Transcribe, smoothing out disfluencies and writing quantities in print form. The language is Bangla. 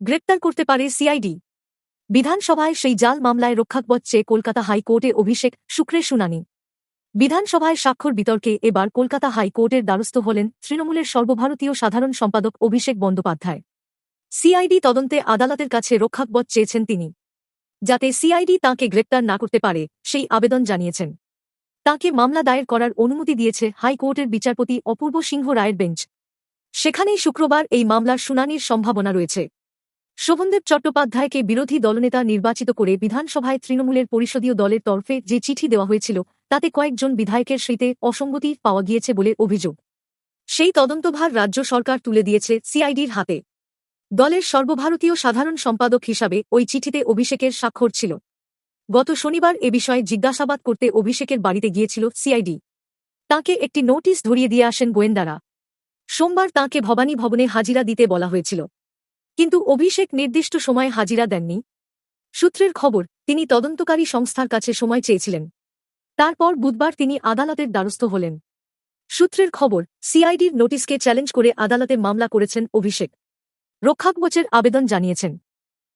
গ্রেপ্তার করতে পারে সিআইডি। বিধানসভায় সেই জাল মামলায় রক্ষাকবচ চেয়ে কলকাতা হাইকোর্টে অভিষেক শুক্রের শুনানি। বিধানসভায় স্বাক্ষর বিতর্কে এবার কলকাতা হাইকোর্টের দ্বারস্থ হলেন তৃণমূলের সর্বভারতীয় সাধারণ সম্পাদক অভিষেক বন্দ্যোপাধ্যায়। সিআইডি তদন্তে আদালতের কাছে রক্ষাকবচ চেয়েছেন তিনি, যাতে সিআইডি তাঁকে গ্রেপ্তার না করতে পারে সেই আবেদন জানিয়েছেন। তাঁকে মামলা দায়ের করার অনুমতি দিয়েছে হাইকোর্টের বিচারপতি অপূর্ব সিংহ রায়ের বেঞ্চ। সেখানেই শুক্রবার এই মামলার শুনানির সম্ভাবনা রয়েছে। শোভনদেব চট্টোপাধ্যায়কে বিরোধী দলনেতা নির্বাচিত করে বিধানসভায় তৃণমূলের পরিষদীয় দলের তরফে যে চিঠি দেওয়া হয়েছিল তাতে কয়েকজন বিধায়কের সইতে অসঙ্গতি পাওয়া গিয়েছে বলে অভিযোগ। সেই তদন্তভার রাজ্য সরকার তুলে দিয়েছে সিআইডির হাতে। দলের সর্বভারতীয় সাধারণ সম্পাদক হিসাবে ওই চিঠিতে অভিষেকের স্বাক্ষর ছিল। গত শনিবার এ বিষয়ে জিজ্ঞাসাবাদ করতে অভিষেকের বাড়িতে গিয়েছিল সিআইডি। তাঁকে একটি নোটিশ ধরিয়ে দিয়ে আসেন গোয়েন্দারা। সোমবার তাঁকে ভবানী ভবনে হাজিরা দিতে বলা হয়েছিল, কিন্তু অভিষেক নির্দিষ্ট সময়ে হাজিরা দেননি। সূত্রের খবর, তিনি তদন্তকারী সংস্থার কাছে সময় চেয়েছিলেন। তারপর বুধবার তিনি আদালতের দ্বারস্থ হলেন। সূত্রের খবর, সিআইডির নোটিশকে চ্যালেঞ্জ করে আদালতে মামলা করেছেন অভিষেক। রক্ষাকবচের আবেদন জানিয়েছেন।